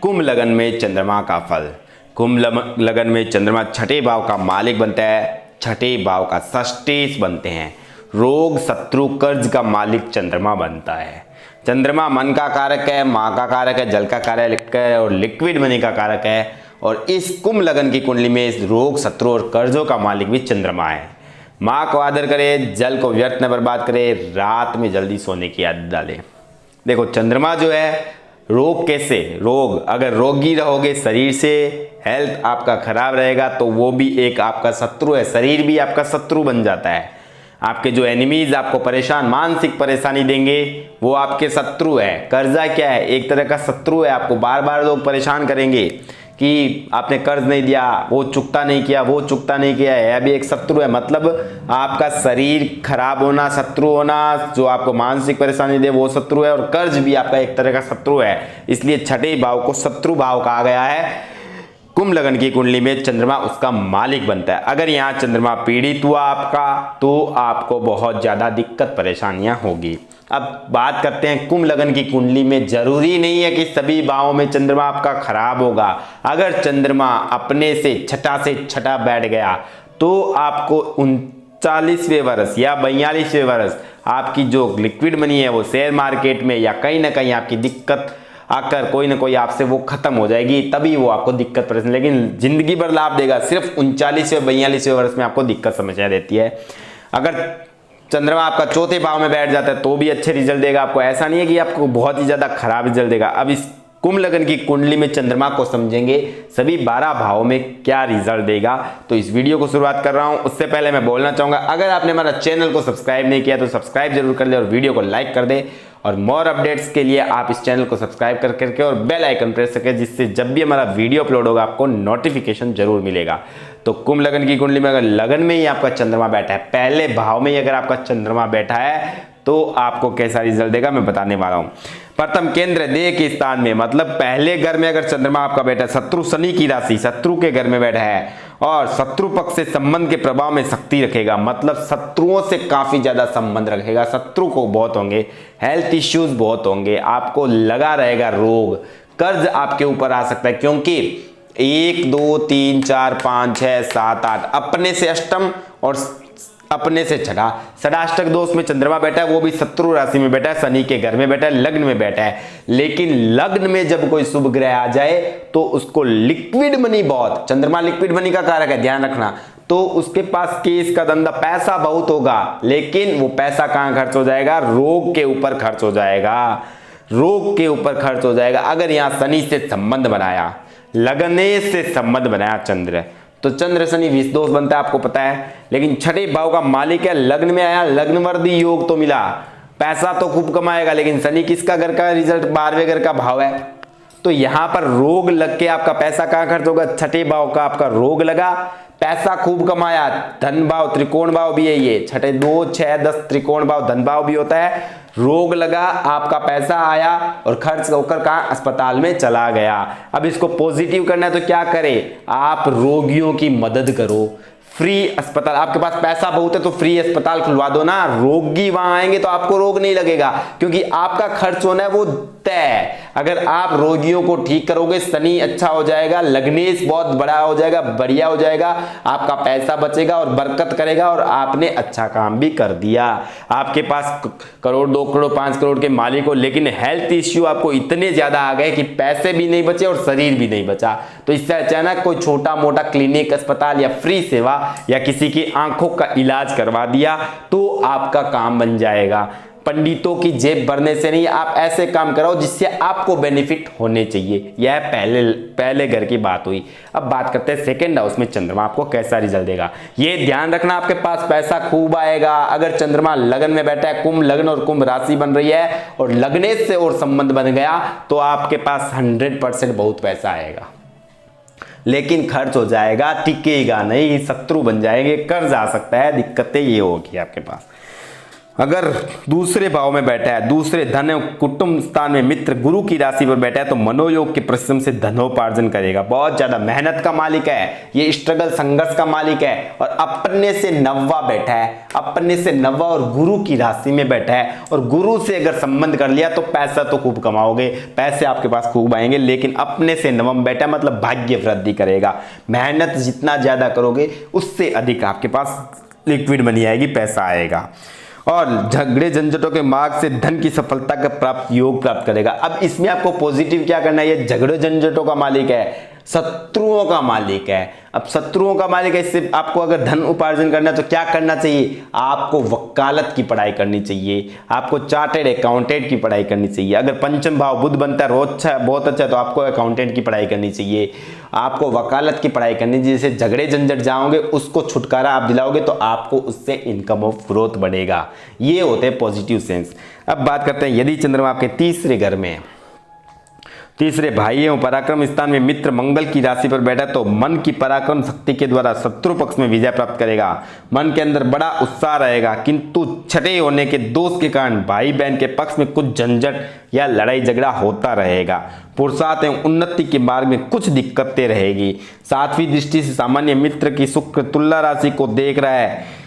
कुंभ लगन में चंद्रमा का फल। कुंभ लगन में चंद्रमा छठे भाव का मालिक बनता है, छठे भाव का षष्ठेश बनते हैं। रोग शत्रु कर्ज का मालिक चंद्रमा बनता है। चंद्रमा मन का कारक है, माँ का कारक है, जल का कारक है और लिक्विड मनी का कारक है। और इस कुंभ लगन की कुंडली में रोग शत्रु और कर्जों का मालिक भी चंद्रमा है। माँ को आदर करे, जल को व्यर्थ न बर्बाद करे, रात में जल्दी सोने की आदत डाले। देखो चंद्रमा जो है रोग कैसे, रोग अगर रोगी रहोगे शरीर से, हेल्थ आपका खराब रहेगा तो वो भी एक आपका शत्रु है, शरीर भी आपका शत्रु बन जाता है। आपके जो एनिमीज आपको परेशान मानसिक परेशानी देंगे वो आपके शत्रु है। कर्जा क्या है, एक तरह का शत्रु है, आपको बार बार लोग परेशान करेंगे कि आपने कर्ज नहीं दिया, वो चुकता नहीं किया, वो चुकता नहीं किया है, अभी एक शत्रु है। मतलब आपका शरीर खराब होना शत्रु होना, जो आपको मानसिक परेशानी दे वो शत्रु है, और कर्ज भी आपका एक तरह का शत्रु है। इसलिए छठे भाव को शत्रु भाव कहा गया है। कुंभ लगन की कुंडली में चंद्रमा उसका मालिक बनता है। अगर यहाँ चंद्रमा पीड़ित हुआ आपका तो आपको बहुत ज्यादा दिक्कत परेशानियां होगी। अब बात करते हैं कुंभ लगन की कुंडली में, जरूरी नहीं है कि सभी भावों में चंद्रमा आपका खराब होगा। अगर चंद्रमा अपने से छठा बैठ गया तो आपको 39वें वर्ष या 42वें वर्ष आपकी जो लिक्विड मनी है वो शेयर मार्केट में या कहीं ना कहीं आपकी दिक्कत आकर कोई ना कोई आपसे वो खत्म हो जाएगी, तभी वो आपको दिक्कत परेशानी, लेकिन जिंदगी भर लाभ देगा। सिर्फ 39वें 42वें वर्ष में आपको दिक्कत समस्या देती है। अगर चंद्रमा आपका चौथे भाव में बैठ जाता है तो भी अच्छे रिजल्ट देगा आपको, ऐसा नहीं है कि आपको बहुत ही ज्यादा खराब रिजल्ट देगा। अब इस कुंभ लगन की कुंडली में चंद्रमा को समझेंगे सभी 12 भावों में क्या रिजल्ट देगा। तो इस वीडियो को शुरुआत कर रहा हूं, उससे पहले मैं बोलना चाहूंगा अगर आपने हमारा चैनल को सब्सक्राइब नहीं किया तो सब्सक्राइब जरूर कर ले और वीडियो को लाइक कर दे। और मोर अपडेट्स के लिए आप इस चैनल को सब्सक्राइब कर करके और बेल आइकन प्रेस करके, जिससे जब भी हमारा वीडियो अपलोड होगा आपको नोटिफिकेशन जरूर मिलेगा। तो कुंभ लगन की कुंडली में अगर लगन में ही आपका चंद्रमा बैठा है, पहले भाव में ही अगर आपका चंद्रमा बैठा है तो आपको कैसा रिजल्ट देगा मैं बताने वाला हूं। प्रथम केंद्र देह के स्थान में, मतलब पहले घर में अगर चंद्रमा आपका बैठा है, शत्रु शनि की राशि शत्रु के घर में बैठा है और शत्रु पक्ष से संबंध के प्रभाव में शक्ति रखेगा, मतलब शत्रुओं से काफी ज्यादा संबंध रखेगा। शत्रु को बहुत होंगे, हेल्थ इश्यूज बहुत होंगे, आपको लगा रहेगा रोग, कर्ज आपके ऊपर आ सकता है, क्योंकि 1 2 3 4 5 6 7 8 अपने से अष्टम और अपने से छठा षडाष्टक दोष में चंद्रमा बैठा है, वो भी शत्रु राशि में बैठा है, शनि के घर में बैठा है, लग्न में बैठा है। लेकिन लग्न में जब कोई शुभ ग्रह आ जाए तो उसको लिक्विड मनी बहुत, चंद्रमा लिक्विड मनी का कारक है, ध्यान रखना। तो उसके पास केस का धंधा, पैसा बहुत होगा, लेकिन वो पैसा कहां खर्च हो जाएगा, रोग के ऊपर खर्च हो जाएगा, रोग के ऊपर खर्च हो जाएगा। अगर यहां शनि से संबंध बनाया, लगने से संबंध बनाया चंद्र, तो चंद्र शनि विष दोष बनता है, आपको पता है। लेकिन छठे भाव का मालिक है, लग्न में आया, लग्नवर्दी योग तो मिला, पैसा तो खूब कमाएगा, लेकिन शनि किसका घर का रिजल्ट, 12वें घर का भाव है। तो यहां पर रोग लग के आपका पैसा कहां खर्च होगा, छठे भाव का आपका रोग लगा, पैसा खूब कमाया, धन भाव त्रिकोण भाव भी है ये, छठे 2 6 10 त्रिकोण भाव धन भाव भी होता है। रोग लगा, आपका पैसा आया और खर्च होकर कहां, अस्पताल में चला गया। अब इसको पॉजिटिव करना है तो क्या करें, आप रोगियों की मदद करो, फ्री अस्पताल, आपके पास पैसा बहुत है तो फ्री अस्पताल खुलवा दो ना, रोगी वहां आएंगे तो आपको रोग नहीं लगेगा, क्योंकि आपका खर्च होना है वो तय है। अगर आप रोगियों को ठीक करोगे, शनि अच्छा हो जाएगा, लग्नेश बहुत बड़ा हो जाएगा, बढ़िया हो जाएगा, आपका पैसा बचेगा और बरकत करेगा और आपने अच्छा काम भी कर दिया। आपके पास करोड़ 2 करोड़ 5 करोड़ के मालिक हो, लेकिन हेल्थ इश्यू आपको इतने ज्यादा आ गए कि पैसे भी नहीं बचे और शरीर भी नहीं बचा, तो इससे अचानक कोई छोटा मोटा क्लिनिक अस्पताल या फ्री सेवा या किसी की आंखों का इलाज करवा दिया तो आपका काम बन जाएगा। पंडितों की जेब भरने से नहीं, आप ऐसे काम कराओ जिससे आपको बेनिफिट होने चाहिए। यह पहले घर की बात हुई। अब बात करते हैं सेकंड हाउस में चंद्रमा आपको कैसा रिजल्ट देगा। ये ध्यान रखना, आपके पास पैसा खूब आएगा अगर चंद्रमा लगन में बैठा है, कुंभ लगन और कुंभ राशि बन रही है और लगने से और संबंध बन गया तो आपके पास 100% बहुत पैसा आएगा, लेकिन खर्च हो जाएगा, टिकेगा नहीं, शत्रु बन जाएंगे, कर्ज आ सकता है, दिक्कतें ये होगी आपके पास। अगर दूसरे भाव में बैठा है, दूसरे धन एवं कुटुंब स्थान में मित्र गुरु की राशि पर बैठा है तो मनोयोग के परिश्रम से धनोपार्जन करेगा। बहुत ज्यादा मेहनत का मालिक है, ये स्ट्रगल संघर्ष का मालिक है। और अपने से नववा बैठा है, अपने से नववा और गुरु की राशि में बैठा है। और गुरु से अगर संबंध कर लिया तो पैसा तो खूब कमाओगे, पैसे आपके पास खूब आएंगे। लेकिन अपने से नवम बैठा मतलब भाग्य वृद्धि करेगा। मेहनत जितना ज्यादा करोगे उससे अधिक आपके पास लिक्विड मनी आएगी, पैसा आएगा। और झगड़े झंझटों के मार्ग से धन की सफलता का प्राप्त योग प्राप्त करेगा। अब इसमें आपको पॉजिटिव क्या करना है, ये झगड़े झंझटों का मालिक है, शत्रुओं का मालिक है। अब शत्रुओं का मालिक है, इससे आपको अगर धन उपार्जन करना है तो क्या करना चाहिए, आपको वकालत की पढ़ाई करनी चाहिए, आपको चार्टेड अकाउंटेंट की पढ़ाई करनी चाहिए। अगर पंचम भाव बुध बनता है रोज बहुत अच्छा है तो आपको अकाउंटेंट की पढ़ाई करनी चाहिए, आपको वकालत की पढ़ाई करनी चाहिए। जैसे झगड़े झंझट जाओगे उसको छुटकारा आप दिलाओगे तो आपको उससे इनकम ऑफ ग्रोथ बढ़ेगा। ये होते हैं पॉजिटिव सेंस। अब बात करते हैं यदि चंद्रमा आपके तीसरे घर में, तीसरे भाई एवं पराक्रम स्थान में मित्र मंगल की राशि पर बैठा तो मन की पराक्रम शक्ति के द्वारा शत्रु पक्ष में विजय प्राप्त करेगा। मन के अंदर बड़ा उत्साह रहेगा, किंतु छठे होने के दोष के कारण भाई बहन के पक्ष में कुछ झंझट या लड़ाई झगड़ा होता रहेगा। पुरुषार्थ एवं उन्नति के मार्ग में कुछ दिक्कतें रहेगी। सातवीं दृष्टि से सामान्य मित्र की शुक्र तुला राशि को देख रहा है,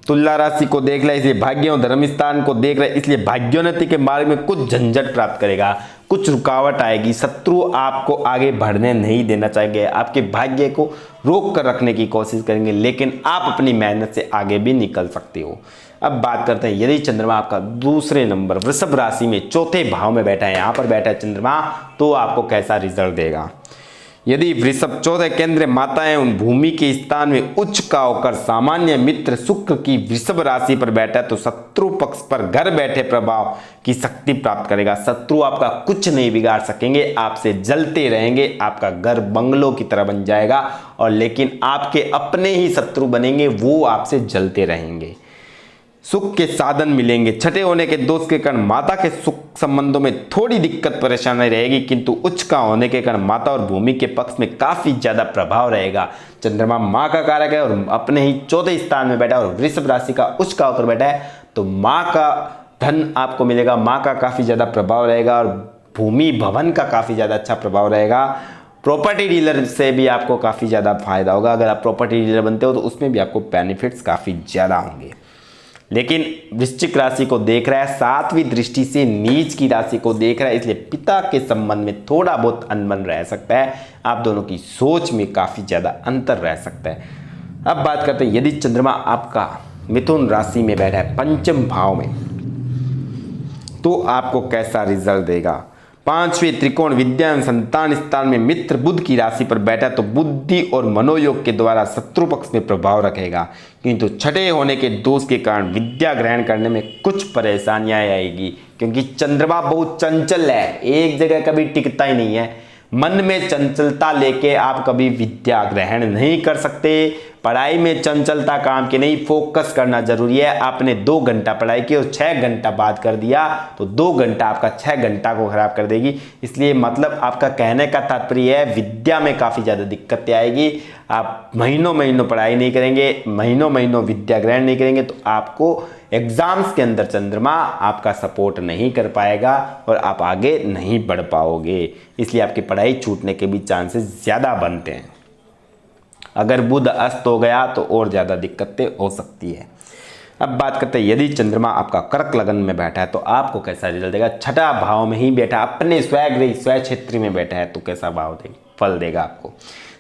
तुला राशि को देख रहा है, इसलिए भाग्य और धर्म स्थान को देख रहा है, इसलिए भाग्योन्नति के मार्ग में कुछ झंझट प्राप्त करेगा, कुछ रुकावट आएगी। शत्रु आपको आगे बढ़ने नहीं देना चाहेंगे, आपके भाग्य को रोक कर रखने की कोशिश करेंगे, लेकिन आप अपनी मेहनत से आगे भी निकल सकते हो। अब बात करते हैं यदि चंद्रमा आपका दूसरे नंबर वृषभ राशि में चौथे भाव में बैठा है, यहां पर बैठा है चंद्रमा, तो आपको कैसा रिजल्ट देगा। यदि वृषभ चौथे केंद्र माता एवं भूमि के स्थान में उच्च का होकर सामान्य मित्र शुक्र की वृषभ राशि पर बैठा है तो शत्रु पक्ष पर घर बैठे प्रभाव की शक्ति प्राप्त करेगा। शत्रु आपका कुछ नहीं बिगाड़ सकेंगे, आपसे जलते रहेंगे, आपका घर बंगलों की तरह बन जाएगा। और लेकिन आपके अपने ही शत्रु बनेंगे, वो आपसे जलते रहेंगे। सुख के साधन मिलेंगे। छठे होने के दोष के कारण माता के सुख संबंधों में थोड़ी दिक्कत परेशानी रहेगी, किंतु उच्च का होने के कारण माता और भूमि के पक्ष में काफी ज्यादा प्रभाव रहेगा। चंद्रमा माँ का कारक है और अपने ही चौथे स्थान में बैठा है और वृषभ राशि का उच्च का होकर बैठा है, तो माँ का धन आपको मिलेगा, माँ का काफी ज्यादा प्रभाव रहेगा और भूमि भवन का काफी ज्यादा अच्छा प्रभाव रहेगा। प्रॉपर्टी डीलर से भी आपको काफी ज्यादा फायदा होगा, अगर आप प्रॉपर्टी डीलर बनते हो तो उसमें भी आपको बेनिफिट्स काफी ज्यादा होंगे। लेकिन वृश्चिक राशि को देख रहा है, सातवीं दृष्टि से नीच की राशि को देख रहा है, इसलिए पिता के संबंध में थोड़ा बहुत अनबन रह सकता है, आप दोनों की सोच में काफी ज्यादा अंतर रह सकता है। अब बात करते हैं यदि चंद्रमा आपका मिथुन राशि में बैठा है पंचम भाव में, तो आपको कैसा रिजल्ट देगा। पांचवें त्रिकोण विद्या एवं संतान स्थान में मित्र बुध की राशि पर बैठा तो बुद्धि और मनोयोग के द्वारा शत्रु पक्ष में प्रभाव रखेगा, किंतु छठे होने के दोष के कारण विद्या ग्रहण करने में कुछ परेशानियां आएगी, क्योंकि चंद्रमा बहुत चंचल है, एक जगह कभी टिकता ही नहीं है। मन में चंचलता लेके आप कभी विद्या ग्रहण नहीं कर सकते। पढ़ाई में चंचलता काम की नहीं, फोकस करना जरूरी है। आपने 2 घंटा पढ़ाई की और 6 घंटा बात कर दिया तो 2 घंटा आपका 6 घंटा को खराब कर देगी। इसलिए मतलब आपका कहने का तात्पर्य है विद्या में काफ़ी ज़्यादा दिक्कतें आएगी। आप महीनों महीनों पढ़ाई नहीं करेंगे, महीनों महीनों विद्या ग्रहण नहीं करेंगे तो आपको एग्जाम्स के अंदर चंद्रमा आपका सपोर्ट नहीं कर पाएगा और आप आगे नहीं बढ़ पाओगे। इसलिए आपकी पढ़ाई छूटने के भी चांसेस ज़्यादा बनते हैं। अगर बुध अस्त हो गया तो और ज़्यादा दिक्कतें हो सकती है। अब बात करते हैं यदि चंद्रमा आपका कर्क लगन में बैठा है तो आपको कैसा रिजल्ट देगा। छठा भाव में ही बैठा, अपने स्वगृह स्व क्षेत्र में बैठा है तो कैसा भाव देगा, फल देगा आपको।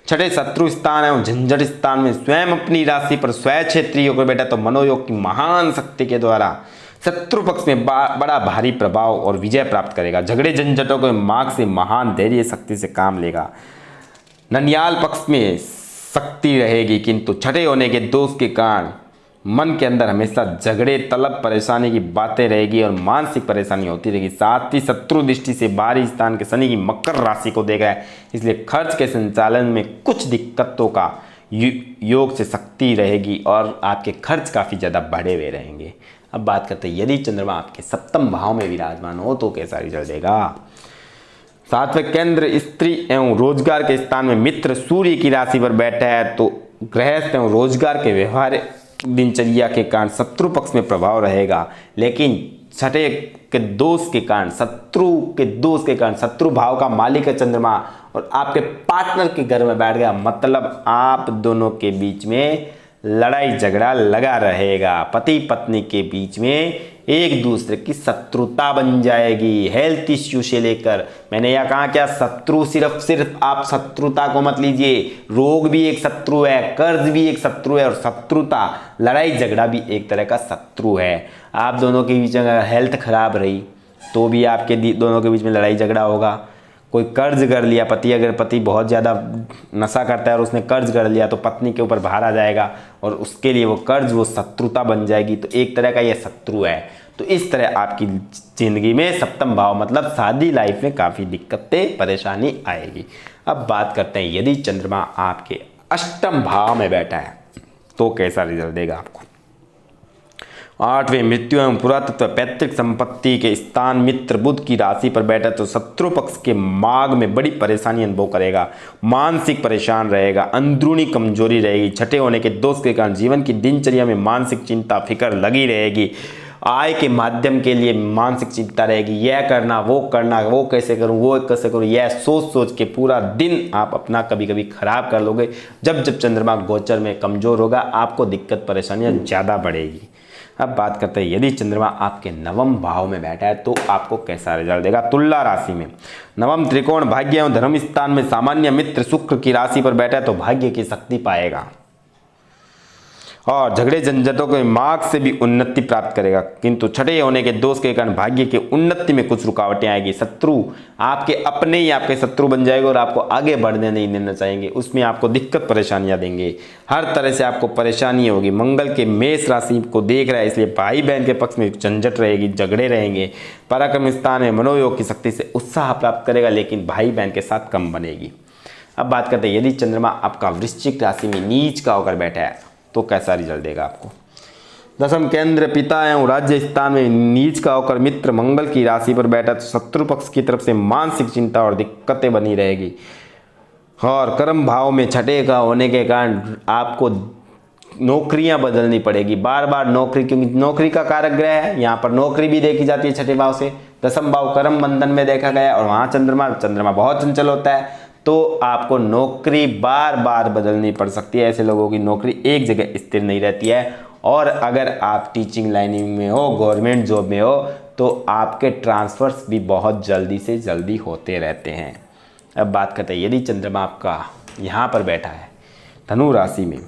छठे शत्रु स्थान एवं झंझट स्थान में स्वयं अपनी राशि पर स्व क्षेत्रीय होकर बैठा तो मनोयोग की महान शक्ति के द्वारा शत्रु पक्ष में बड़ा भारी प्रभाव और विजय प्राप्त करेगा। झगड़े झंझटों के मार्ग से महान धैर्य शक्ति से काम लेगा। ननियाल पक्ष में शक्ति रहेगी, किंतु छठे होने के दोष के कारण मन के अंदर हमेशा झगड़े तलब परेशानी की बातें रहेगी और मानसिक परेशानी होती रहेगी। साथ ही शत्रु दृष्टि से बाहरी स्थान के शनि की मकर राशि को देखा है, इसलिए खर्च के संचालन में कुछ दिक्कतों का योग से शक्ति रहेगी और आपके खर्च काफ़ी ज़्यादा बढ़े हुए रहेंगे। अब बात करते हैं यदि चंद्रमा आपके सप्तम भाव में विराजमान हो तो कैसा रिजल्ट देगा। सातवें केंद्र स्त्री एवं रोजगार के स्थान में मित्र सूर्य की राशि पर बैठा है तो गृहस्थ एवं रोजगार के व्यवहार दिनचर्या के कारण शत्रु पक्ष में प्रभाव रहेगा, लेकिन छठे के दोष के कारण शत्रु भाव का मालिक है चंद्रमा और आपके पार्टनर के घर में बैठ गया, मतलब आप दोनों के बीच में लड़ाई झगड़ा लगा रहेगा। पति पत्नी के बीच में एक दूसरे की शत्रुता बन जाएगी। हेल्थ इश्यू से लेकर, मैंने यह कहा क्या शत्रु सिर्फ आप शत्रुता को मत लीजिए, रोग भी एक शत्रु है, कर्ज भी एक शत्रु है और शत्रुता लड़ाई झगड़ा भी एक तरह का शत्रु है। आप दोनों के बीच में अगर हेल्थ खराब रही तो भी आपके दोनों के बीच में लड़ाई झगड़ा होगा। कोई कर्ज कर लिया, अगर पति बहुत ज़्यादा नशा करता है और उसने कर्ज कर लिया तो पत्नी के ऊपर भार आ जाएगा और उसके लिए वो शत्रुता बन जाएगी, तो एक तरह का ये शत्रु है। तो इस तरह आपकी ज़िंदगी में सप्तम भाव मतलब शादी लाइफ में काफ़ी दिक्कतें परेशानी आएगी। अब बात करते हैं यदि चंद्रमा आपके अष्टम भाव में बैठा है तो कैसा रिजल्ट देगा आपको। 8वें मृत्यु एवं पुरातत्व पैतृक संपत्ति के स्थान मित्र बुध की राशि पर बैठा तो शत्रु पक्ष के मार्ग में बड़ी परेशानी अनुभव करेगा, मानसिक परेशान रहेगा, अंदरूनी कमजोरी रहेगी। छठे होने के दोष के कारण जीवन की दिनचर्या में मानसिक चिंता फिक्र लगी रहेगी। आय के माध्यम के लिए मानसिक चिंता रहेगी, यह करना, वो कैसे करूं, यह सोच के पूरा दिन आप अपना कभी कभी खराब कर लोगे। जब चंद्रमा गोचर में कमजोर होगा आपको दिक्कत परेशानियां ज़्यादा बढ़ेगी। अब बात करते हैं यदि चंद्रमा आपके नवम भाव में बैठा है तो आपको कैसा रिजल्ट देगा। तुला राशि में नवम त्रिकोण भाग्य एवं धर्म स्थान में सामान्य मित्र शुक्र की राशि पर बैठा है तो भाग्य की शक्ति पाएगा और झगड़े झंझटों के मार्ग से भी उन्नति प्राप्त करेगा, किंतु छठे होने के दोष के कारण भाग्य की उन्नति में कुछ रुकावटें आएगी। शत्रु आपके अपने ही आपके शत्रु बन जाएंगे और आपको आगे बढ़ने नहीं देना चाहेंगे, उसमें आपको दिक्कत परेशानियां देंगे, हर तरह से आपको परेशानी होगी। मंगल के मेष राशि को देख रहा है, इसलिए भाई बहन के पक्ष में झंझट रहेगी, झगड़े रहेंगे। पराक्रम स्थान में मनोयोग की शक्ति से उत्साह प्राप्त करेगा, लेकिन भाई बहन के साथ कम बनेगी। अब बात करते हैं यदि चंद्रमा आपका वृश्चिक राशि में नीच का होकर बैठा है तो कैसा रिजल्ट देगा आपको। दशम केंद्र पिता एवं राज्य स्थान में नीच का होकर मित्र मंगल की राशि पर बैठा तो शत्रु पक्ष की तरफ से मानसिक चिंता और दिक्कतें बनी रहेगी और कर्म भाव में छठे का होने के कारण आपको नौकरियां बदलनी पड़ेगी, बार बार नौकरी, क्योंकि नौकरी का कारक ग्रह है, यहाँ पर नौकरी भी देखी जाती है छठे भाव से। दशम भाव कर्म बंधन में देखा गया और वहाँ चंद्रमा बहुत चंचल होता है, तो आपको नौकरी बार बार बदलनी पड़ सकती है। ऐसे लोगों की नौकरी एक जगह स्थिर नहीं रहती है और अगर आप टीचिंग लाइन में हो, गवर्नमेंट जॉब में हो तो आपके ट्रांसफर्स भी बहुत जल्दी से जल्दी होते रहते हैं। अब बात करते हैं यदि चंद्रमा आपका यहाँ पर बैठा है धनु राशि में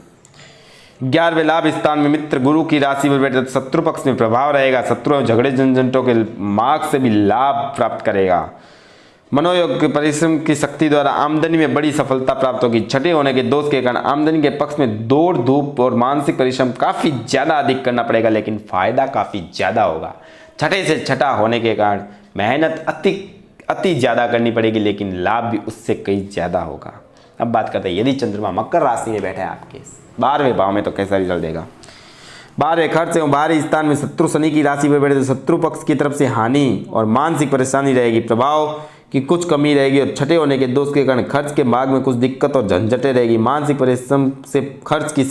11वें लाभ स्थान में मित्र गुरु की राशि पर बैठे तो शत्रु पक्ष में प्रभाव रहेगा, शत्रु और झगड़े झंझटों के मार्ग से भी लाभ प्राप्त करेगा। मनोयोग के परिश्रम की शक्ति द्वारा आमदनी में बड़ी सफलता प्राप्त होगी। छठे होने के दोष के कारण आमदनी के पक्ष में दौड़ धूप और मानसिक परिश्रम काफ़ी ज़्यादा अधिक करना पड़ेगा, लेकिन फायदा काफ़ी ज़्यादा होगा। छठे से छठा होने के कारण मेहनत अति ज़्यादा करनी पड़ेगी, लेकिन लाभ भी उससे कहीं ज़्यादा होगा। अब बात करते हैं यदि चंद्रमा मकर राशि में बैठा है आपके 12वें भाव में तो कैसा रिजल्ट देगा। 12वें खर्च एवं बाहरी स्थान में शत्रु शनि की राशि पर बैठे तो शत्रु पक्ष की तरफ से हानि और मानसिक परेशानी रहेगी, प्रभाव की कुछ कमी रहेगी और छठे होने के दोष के कारण खर्च के मार्ग में कुछ दिक्कत और झंझटें रहेगी। मानसिक परिश्रम से खर्च की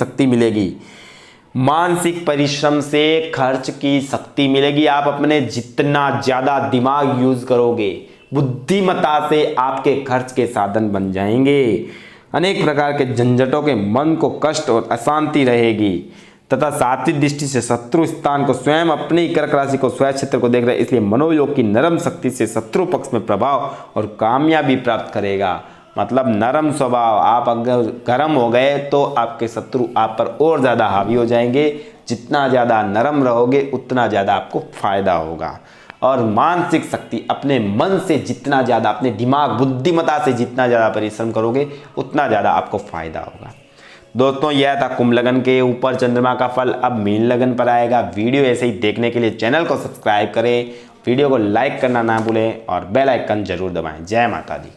शक्ति मिलेगी, आप अपने जितना ज़्यादा दिमाग यूज करोगे बुद्धिमत्ता से आपके खर्च के साधन बन जाएंगे। अनेक प्रकार के झंझटों के मन को कष्ट और अशांति रहेगी तथा सात्विक दृष्टि से शत्रु स्थान को स्वयं अपनी कर्क राशि को स्वयं क्षेत्र को देख रहे हैं, इसलिए मनोयोग की नरम शक्ति से शत्रु पक्ष में प्रभाव और कामयाबी प्राप्त करेगा। मतलब नरम स्वभाव, आप अगर गर्म हो गए तो आपके शत्रु आप पर और ज़्यादा हावी हो जाएंगे। जितना ज़्यादा नरम रहोगे उतना ज़्यादा आपको फायदा होगा। और मानसिक शक्ति, अपने मन से जितना ज़्यादा, अपने दिमाग बुद्धिमत्ता से जितना ज़्यादा परिश्रम करोगे उतना ज़्यादा आपको फायदा होगा। दोस्तों यह था कुंभ लगन के ऊपर चंद्रमा का फल। अब मीन लगन पर आएगा। वीडियो ऐसे ही देखने के लिए चैनल को सब्सक्राइब करें, वीडियो को लाइक करना ना भूलें और बेल आइकन जरूर दबाएं। जय माता दी।